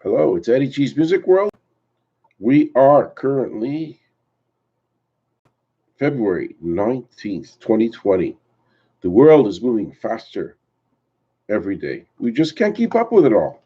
Hello, it's Eddie G's Music World. We are currently February 19th, 2020. The world is moving faster every day. We just can't keep up with it all.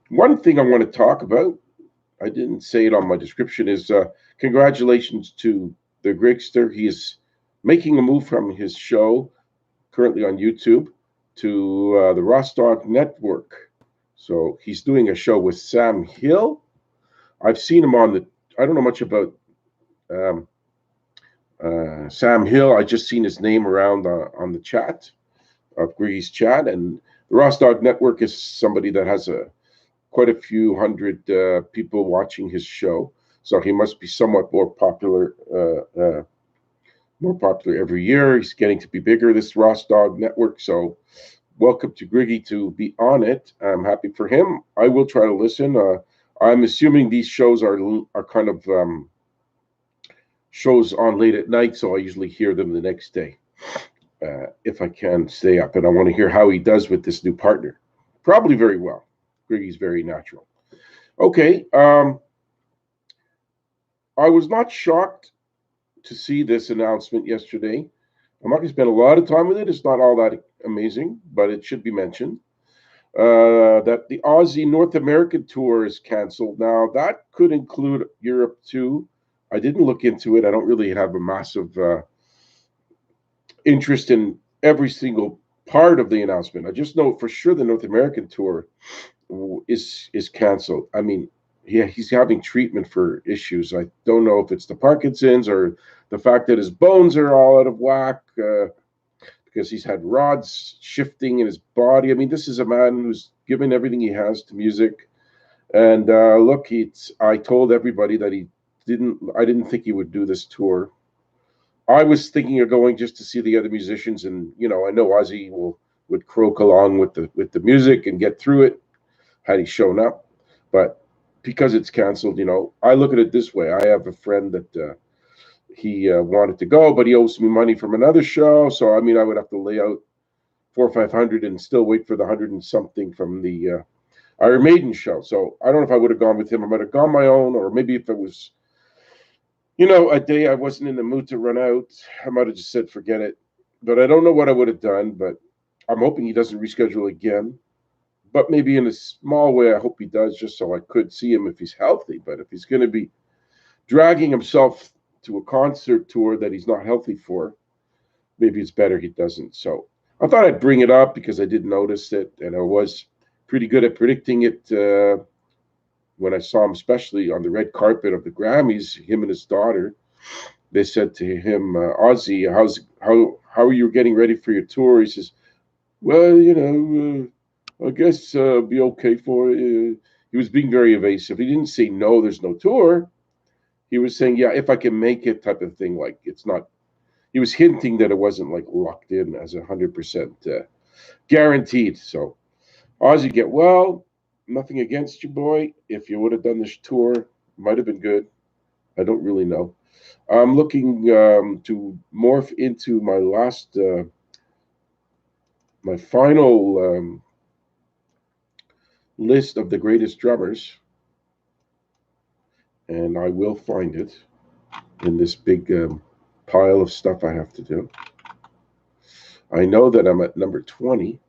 One thing I want to talk about, I didn't say it on my description, is congratulations to the Grigster. He is making a move from his show currently on YouTube to the Rostock Network. So he's doing a show with Sam Hill. I've seen him on the, I don't know much about um, Sam Hill. I just seen his name around on the chat of Griggy's chat, and the Rostock Network is somebody that has quite a few hundred people watching his show. So he must be somewhat more popular every year. He's getting to be bigger, this Rostock Network. So welcome to Griggy to be on it. I'm happy for him. I will try to listen. I'm assuming these shows are kind of shows on late at night, so I usually hear them the next day if I can stay up. And I want to hear how he does with this new partner. Probably very well. Griggy's very natural. Okay. I was not shocked to see this announcement yesterday. I'm not going to spend a lot of time with it. It's not all that amazing, but it should be mentioned. That the Ozzy North American tour is canceled. Now, that could include Europe too. I didn't look into it. I don't really have a massive interest in every single part of the announcement. I just know for sure the North American tour is canceled. I mean, yeah, he's having treatment for issues. I don't know if it's the Parkinson's or the fact that his bones are all out of whack because he's had rods shifting in his body. I mean, this is a man who's given everything he has to music. And look, I told everybody that I didn't think he would do this tour. I was thinking of going just to see the other musicians, and I know Ozzy would croak along with the music and get through it had he shown up. But because it's canceled, I look at it this way. I have a friend that he wanted to go, but he owes me money from another show. So I mean, I would have to lay out 400 or 500 and still wait for the 100 and something from the Iron Maiden show. So I don't know if I would have gone with him. I might have gone my own, or maybe if it was, a day I wasn't in the mood to run out, I might have just said forget it. But I don't know what I would have done. But I'm hoping he doesn't reschedule again. But maybe in a small way, I hope he does, just so I could see him if he's healthy. But if he's going to be dragging himself to a concert tour that he's not healthy for, maybe it's better he doesn't. So I thought I'd bring it up because I did notice it, and I was pretty good at predicting it when I saw him, especially on the red carpet of the Grammys. Him and his daughter, they said to him, "Ozzy, how are you getting ready for your tour?" He says, "Well, I guess be okay for it." He was being very evasive. He didn't say no, there's no tour. He was saying, yeah, if I can make it, type of thing. Like it's not. He was hinting that it wasn't like locked in as 100% guaranteed. So Ozzy, get well. Nothing against you, boy. If you would have done this tour, might have been good. I don't really know. I'm looking to morph into my final list of the greatest drummers, and I will find it in this big pile of stuff I have to do. I know that I'm at number 20,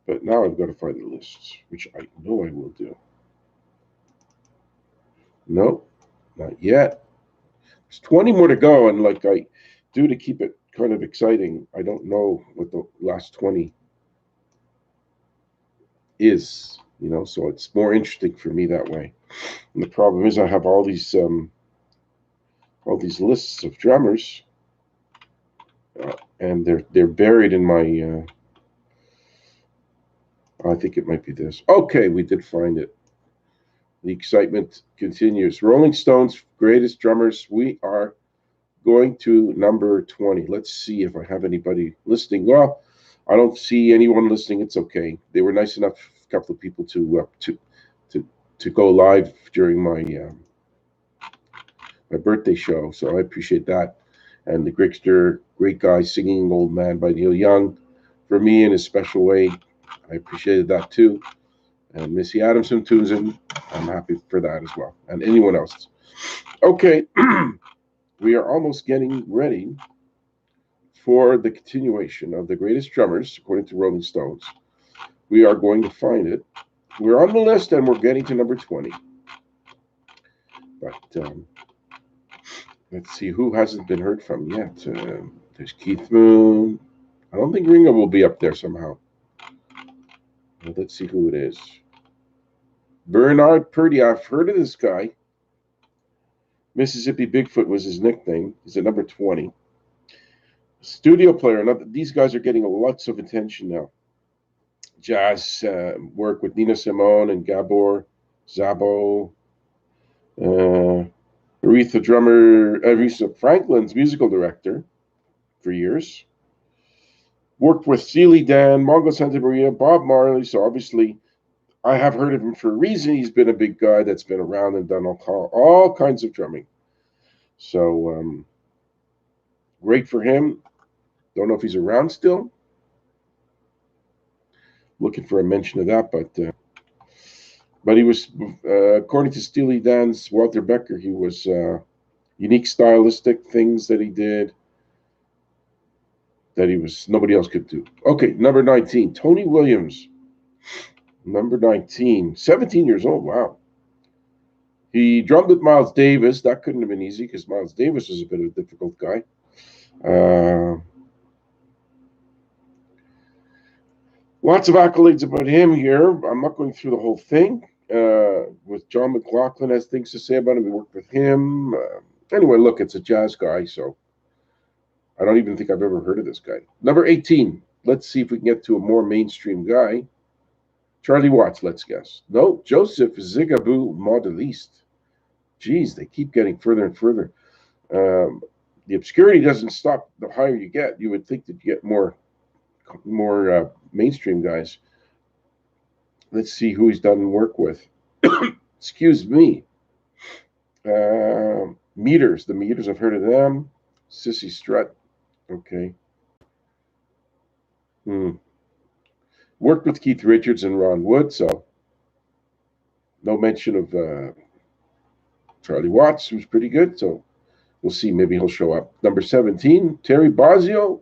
but now I've got to find the lists, which I know I will do. No, not yet. There's 20 more to go, and like I do to keep it kind of exciting, I don't know what the last 20 is, so it's more interesting for me that way. And the problem is I have all these lists of drummers, and they're buried in my. I think it might be this. Okay, we did find it. The excitement continues. Rolling Stones greatest drummers. We are going to number 20. Let's see if I have anybody listening. Well, I don't see anyone listening. It's okay. They were nice enough, a couple of people to go live during my birthday show. So I appreciate that. And the Grigster, great guy, singing Old Man by Neil Young, for me in a special way. I appreciated that too. And Missy Adamson tunes in. I'm happy for that as well. And anyone else. Okay, we are almost getting ready for the continuation of the greatest drummers, according to Rolling Stones. We are going to find it. We're on the list and we're getting to number 20. But let's see who hasn't been heard from yet. There's Keith Moon. I don't think Ringo will be up there somehow. Well, let's see who it is. Bernard Purdy. I've heard of this guy. Mississippi Bigfoot was his nickname. He's at number 20. Studio player. Now, these guys are getting lots of attention now. Jazz work with Nina Simone and Gabor Szabo. Aretha Franklin's musical director for years. Worked with Steely Dan, Mongo Santa Maria, Bob Marley. So obviously, I have heard of him for a reason. He's been a big guy that's been around and done all kinds of drumming. So great for him. Don't know if he's around still. Looking for a mention of that, but he was, according to Steely Dan's Walter Becker, he was unique stylistic things that he did that nobody else could do. Okay, number 19, Tony Williams. Number 19, 17 years old. Wow. He drummed with Miles Davis. That couldn't have been easy because Miles Davis was a bit of a difficult guy. Lots of accolades about him here. I'm not going through the whole thing. With John McLaughlin has things to say about him. We worked with him. Anyway, look, it's a jazz guy, so I don't even think I've ever heard of this guy. Number 18. Let's see if we can get to a more mainstream guy. Charlie Watts, let's guess. No, Joseph Zigaboo Modeliste. Geez, they keep getting further and further. The obscurity doesn't stop the higher you get. You would think that you get more mainstream guys. Let's see who he's done work with. Excuse me. Meters. The Meters, I've heard of them. Sissy Strut. Okay. Worked with Keith Richards and Ron Wood, so no mention of Charlie Watts, who's pretty good, so we'll see. Maybe he'll show up. Number 17, Terry Bozzio.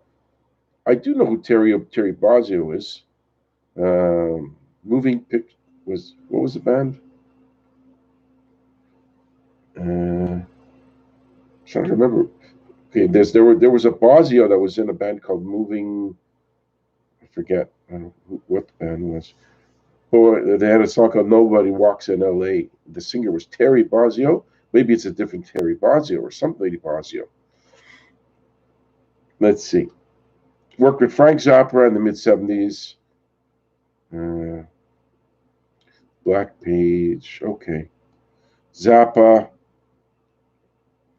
I do know who Terry Bozzio is. Moving Pic was, what was the band? Trying to remember. Okay, there was a Bozzio that was in a band called Moving. I forget what the band was. Oh, they had a song called "Nobody Walks in L.A." The singer was Terry Bozzio. Maybe it's a different Terry Bozzio or some lady Bozzio. Let's see. Worked with Frank Zappa in the mid-70s. Black Page. Okay. Zappa.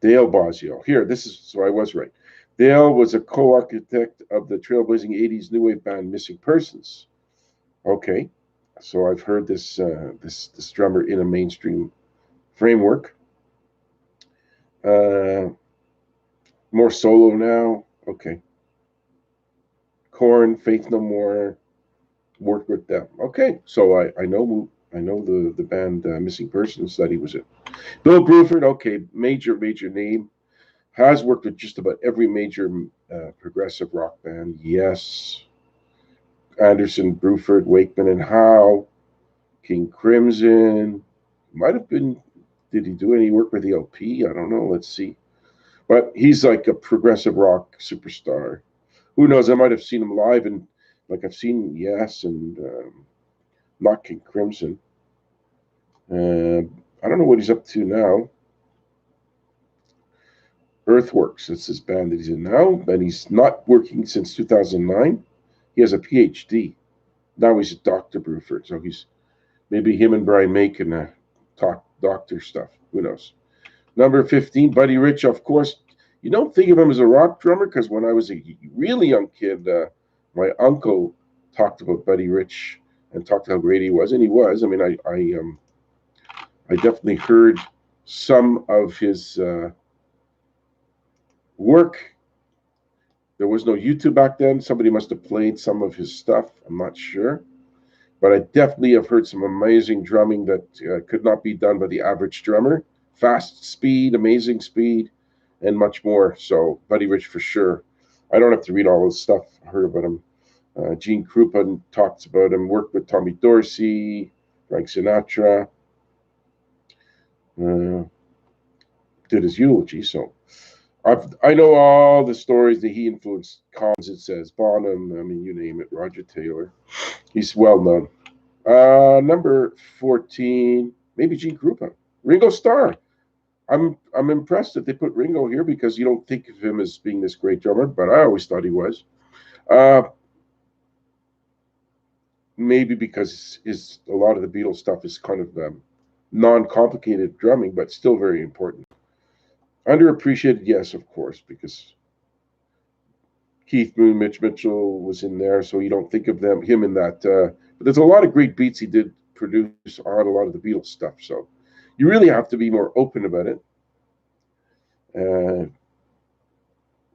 Dale Bozzio. Here, so I was right. Dale was a co-architect of the trailblazing 80s new wave band Missing Persons. Okay. So I've heard this drummer in a mainstream framework. More solo now. Okay. Korn, Faith No More, worked with them. Okay, so I know the band Missing Persons that he was in. Bill Bruford, okay, major name, has worked with just about every major progressive rock band. Yes, Anderson, Bruford, Wakeman and Howe, King Crimson. Might have been. Did he do any work with the LP? I don't know. Let's see. But he's like a progressive rock superstar. Who knows? I might have seen him live, and like I've seen Yes and not King Crimson. I don't know what he's up to now. Earthworks, that's his band that he's in now, and he's not working since 2009. He has a PhD. Now he's a Dr. Bruford, so maybe him and Brian May can talk doctor stuff. Who knows? Number 15, Buddy Rich, of course. You don't think of him as a rock drummer because when I was a really young kid, my uncle talked about Buddy Rich and talked how great he was, and he was. I mean, I definitely heard some of his work. There was no YouTube back then. Somebody must have played some of his stuff. I'm not sure. but I definitely have heard some amazing drumming that could not be done by the average drummer. Fast speed, amazing speed, and much more. So, Buddy Rich for sure. I don't have to read all this stuff. I heard about him. Gene Krupa talks about him. Worked with Tommy Dorsey, Frank Sinatra. Uh, did his eulogy. So I know all the stories that he influenced. Collins, it says Bonham. I mean, you name it. Roger Taylor. He's well known. Number 14, maybe Gene Krupa. Ringo Starr. I'm impressed that they put Ringo here because you don't think of him as being this great drummer, but I always thought he was. Uh, Maybe because his a lot of the Beatles stuff is kind of non-complicated drumming, but still very important. Underappreciated, yes, of course, because Keith Moon, Mitch Mitchell was in there, so you don't think of him in that. But there's a lot of great beats he did produce on a lot of the Beatles stuff. So you really have to be more open about it. Uh,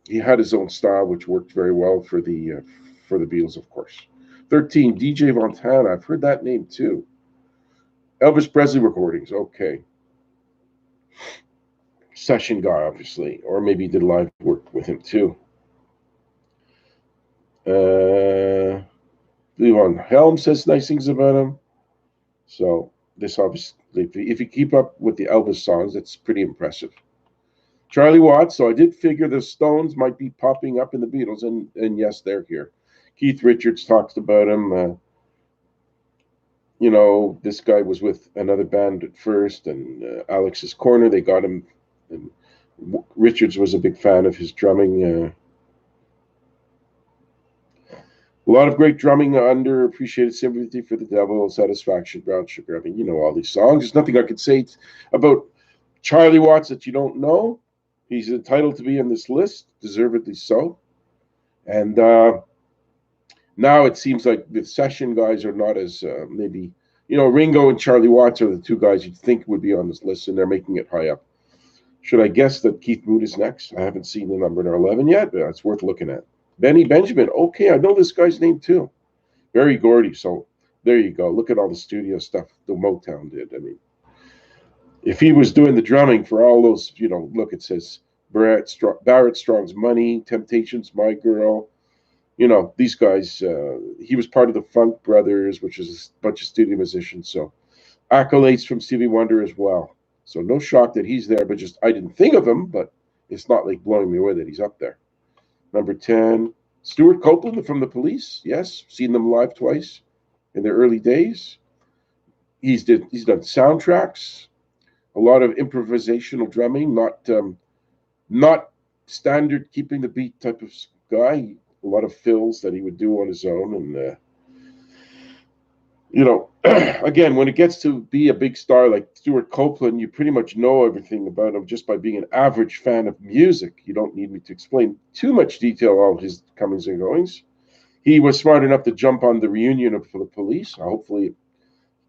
he had his own style, which worked very well for the Beatles, of course. 13, DJ Montana. I've heard that name too. Elvis Presley recordings. Okay, session guy, obviously, or maybe did live work with him too. Levon Helm says nice things about him. So this obviously, if you keep up with the Elvis songs, it's pretty impressive. Charlie Watts. So I did figure the Stones might be popping up in the Beatles, and yes, they're here. Keith Richards talks about him. This guy was with another band at first, and Alex's Corner. They got him, and Richards was a big fan of his drumming. A lot of great drumming, underappreciated Sympathy for the Devil, Satisfaction, Brown Sugar. I mean, you know all these songs. There's nothing I could say about Charlie Watts that you don't know. He's entitled to be on this list, deservedly so. And now it seems like the session guys are not as maybe, Ringo and Charlie Watts are the two guys you'd think would be on this list, and they're making it high up. Should I guess that Keith Moon is next? I haven't seen the number 11 yet, but it's worth looking at. Benny Benjamin. Okay, I know this guy's name too. Barry Gordy. So there you go. Look at all the studio stuff the Motown did. I mean, if he was doing the drumming for all those, look, it says Barrett Strong's Money, Temptations, My Girl. These guys, he was part of the Funk Brothers, which is a bunch of studio musicians. So accolades from Stevie Wonder as well. So no shock that he's there, but just I didn't think of him, but it's not like blowing me away that he's up there. Number 10, Stuart Copeland from the Police. Yes, seen them live twice in their early days. He's done soundtracks, a lot of improvisational drumming, not standard keeping the beat type of guy. A lot of fills that he would do on his own, and again, when it gets to be a big star like Stuart Copeland, you pretty much know everything about him just by being an average fan of music. You don't need me to explain too much detail all his comings and goings. He was smart enough to jump on the reunion of the Police. Hopefully, it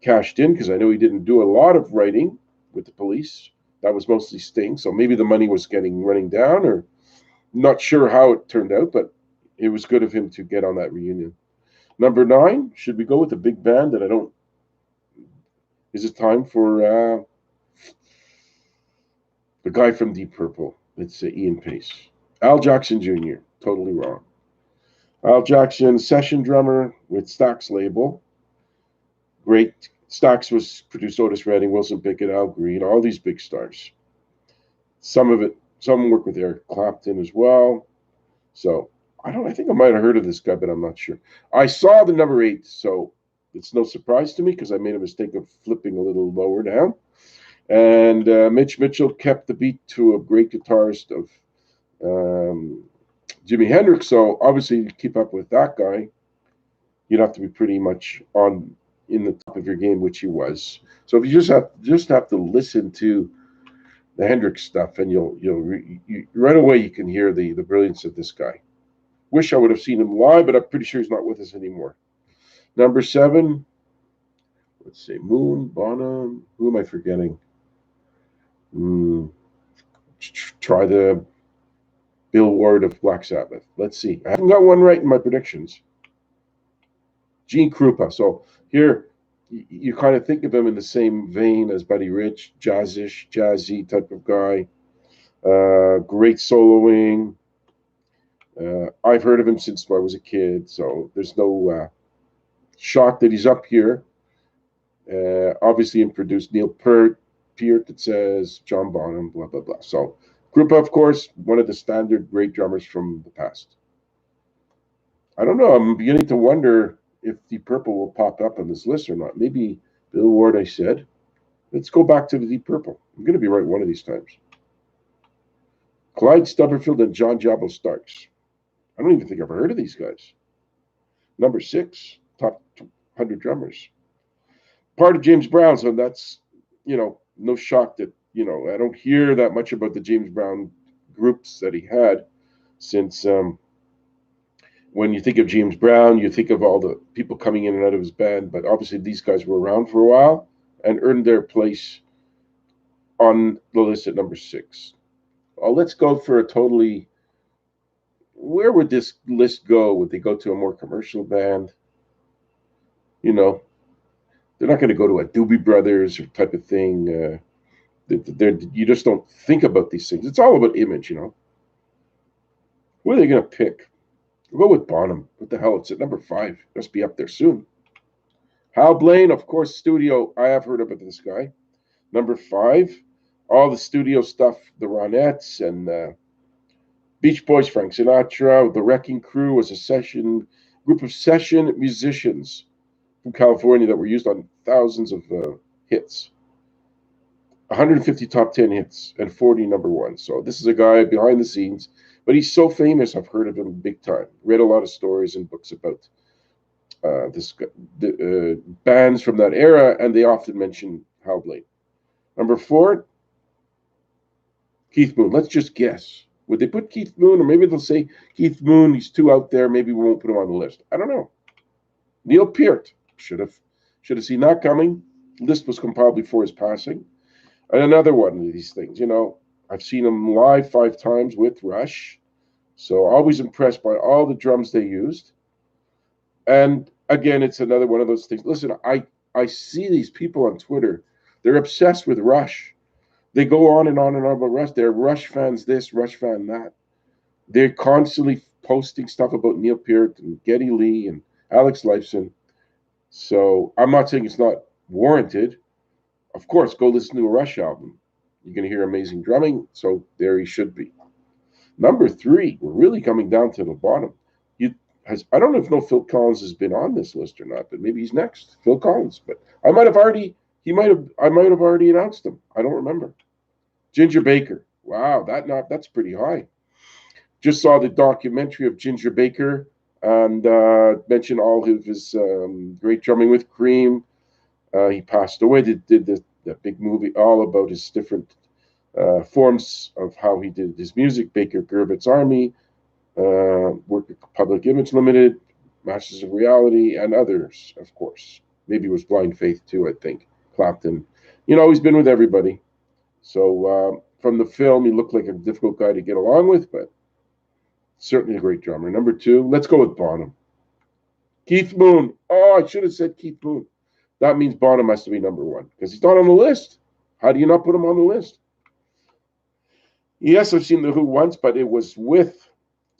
cashed in because I know he didn't do a lot of writing with the Police. That was mostly Sting, so maybe the money was running down, or not sure how it turned out, but it was good of him to get on that reunion. Number 9, should we go with a big band that I don't? Is it time for the guy from Deep Purple? It's Ian Pace. Al Jackson Jr., totally wrong. Al Jackson, session drummer with Stax label. Great. Stax produced Otis Redding, Wilson Pickett, Al Green, all these big stars. Some work with Eric Clapton as well. So I think I might have heard of this guy, but I'm not sure. I saw the number 8, so it's no surprise to me because I made a mistake of flipping a little lower down. And Mitch Mitchell kept the beat to a great guitarist of Jimi Hendrix. So obviously, to keep up with that guy, you'd have to be pretty much in the top of your game, which he was. So if you just have to listen to the Hendrix stuff, and you right away you can hear the brilliance of this guy. Wish I would have seen him live, but I'm pretty sure he's not with us anymore. Number 7, let's see, Moon, Bonham. Who am I forgetting? Try the Bill Ward of Black Sabbath. Let's see. I haven't got one right in my predictions. Gene Krupa. So Here, you kind of think of him in the same vein as Buddy Rich, jazzish, jazzy type of guy. Great soloing. I've heard of him since I was a kid, so there's no shock that he's up here. Obviously, introduced Neil Peart, it says, John Bonham, blah, blah, blah. So, Group, of course, one of the standard great drummers from the past. I don't know. I'm beginning to wonder if Deep Purple will pop up on this list or not. Maybe Bill Ward, I said. Let's go back to the Deep Purple. I'm going to be right one of these times. Clyde Stubblefield and John Jabbo Starks. I don't even think I've heard of these guys. Number 6, top 100 drummers. Part of James Brown, so that's, no shock that, I don't hear that much about the James Brown groups that he had since when you think of James Brown, you think of all the people coming in and out of his band, but obviously these guys were around for a while and earned their place on the list at number 6. Let's go for a totally. Where would this list go? Would they go to a more commercial band? They're not going to go to a Doobie Brothers or type of thing. You just don't think about these things. It's all about image. Who are they going to pick? We'll go with Bonham. What the hell? It's at number 5. Must be up there soon. Hal Blaine, of course, studio. I have heard about this guy. Number 5. All the studio stuff, the Ronettes and Beach Boys, Frank Sinatra. The Wrecking Crew was a group of session musicians from California that were used on thousands of hits. 150 top 10 hits and 40 number 1. So this is a guy behind the scenes, but he's so famous. I've heard of him big time. Read a lot of stories and books about bands from that era, and they often mention Hal Blaine. Number 4, Keith Moon. Let's just guess. Would they put Keith Moon, or maybe they'll say Keith Moon, he's too out there, maybe we won't put him on the list. I don't know. Neil Peart. Should have seen that coming. List was compiled before his passing. And another one of these things, I've seen him live 5 times with Rush. So always impressed by all the drums they used. And again, it's another one of those things. Listen, I see these people on Twitter. They're obsessed with Rush. They go on and on and on about Rush. They're Rush fans this, Rush fan that. They're constantly posting stuff about Neil Peart and Geddy Lee and Alex Lifeson. So I'm not saying it's not warranted. Of course, go listen to a Rush album. You're going to hear amazing drumming, so there he should be. Number 3, we're really coming down to the bottom. I don't know if Phil Collins has been on this list or not, but maybe he's next. Phil Collins, but I might have already announced him. I don't remember. Ginger Baker. Wow, that's pretty high. Just saw the documentary of Ginger Baker and mentioned all of his great drumming with Cream. He passed away. Did that big movie all about his different forms of how he did his music. Baker Gervitz Army, worked at Public Image Limited, Masters of Reality, and others, of course. Maybe it was Blind Faith too, I think. Clapton. He's been with everybody. So from the film, he looked like a difficult guy to get along with, but certainly a great drummer. Number 2, let's go with Bonham. Keith Moon. Oh, I should have said Keith Moon. That means Bonham has to be number 1 because he's not on the list. How do you not put him on the list? Yes, I've seen The Who once, but it was with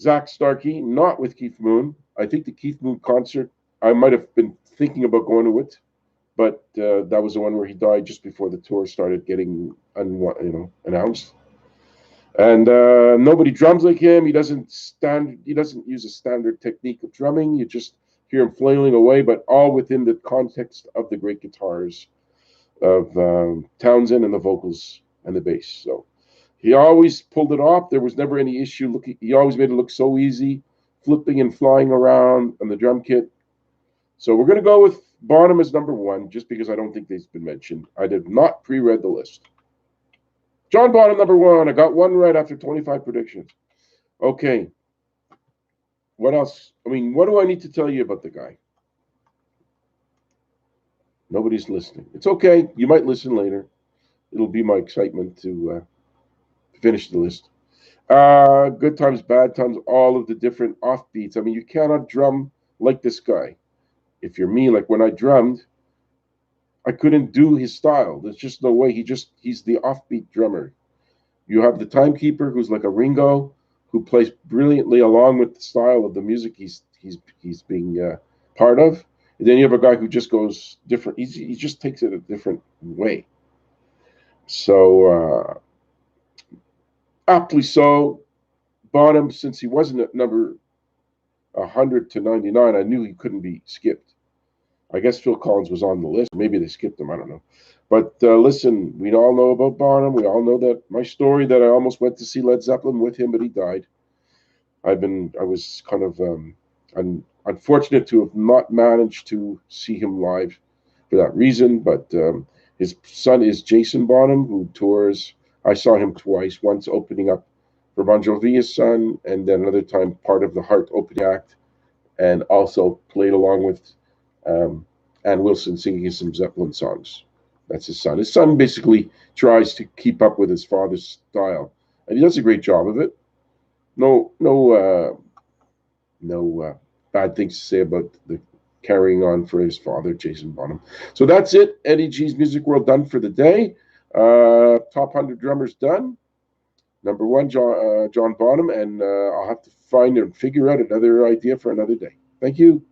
Zach Starkey, not with Keith Moon. I think the Keith Moon concert, I might have been thinking about going to it, but that was the one where he died just before the tour started getting announced. And nobody drums like him. He doesn't use a standard technique of drumming. You just hear him flailing away, but all within the context of the great guitars of Townsend and the vocals and the bass. So he always pulled it off. There was never any issue. He always made it look so easy, flipping and flying around on the drum kit. So we're going to go with Bonham as number 1, just because I don't think they've been mentioned. I did not pre-read the list. John Bonham, number 1. I got 1 right after 25 predictions. Okay. What else? What do I need to tell you about the guy? Nobody's listening. It's okay. You might listen later. It'll be my excitement to finish the list. Good times, bad times, all of the different offbeats. You cannot drum like this guy. if you're me, like when I drummed, I couldn't do his style. There's just no way. He's the offbeat drummer. You have the timekeeper who's like a Ringo, who plays brilliantly along with the style of the music he's being part of. And then you have a guy who just goes different. He just takes it a different way. So aptly so, Bonham, since he wasn't at number 100 to 99, I knew he couldn't be skipped. I guess Phil Collins was on the list. Maybe they skipped him. I don't know. But listen, we all know about Bonham. We all know that my story that I almost went to see Led Zeppelin with him, but he died. I was kind of unfortunate to have not managed to see him live for that reason. But his son is Jason Bonham, who tours. I saw him twice. Once opening up for Bon Jovi's son, and then another time part of the Heart opening act, and also played along with um, Ann Wilson singing some Zeppelin songs. That's his son. His son basically tries to keep up with his father's style, and he does a great job of it. No bad things to say about the carrying on for his father, Jason Bonham. So that's it. Eddie G's Music World done for the day. Top 100 drummers done. Number one, John Bonham, and I'll have to find and figure out another idea for another day. Thank you.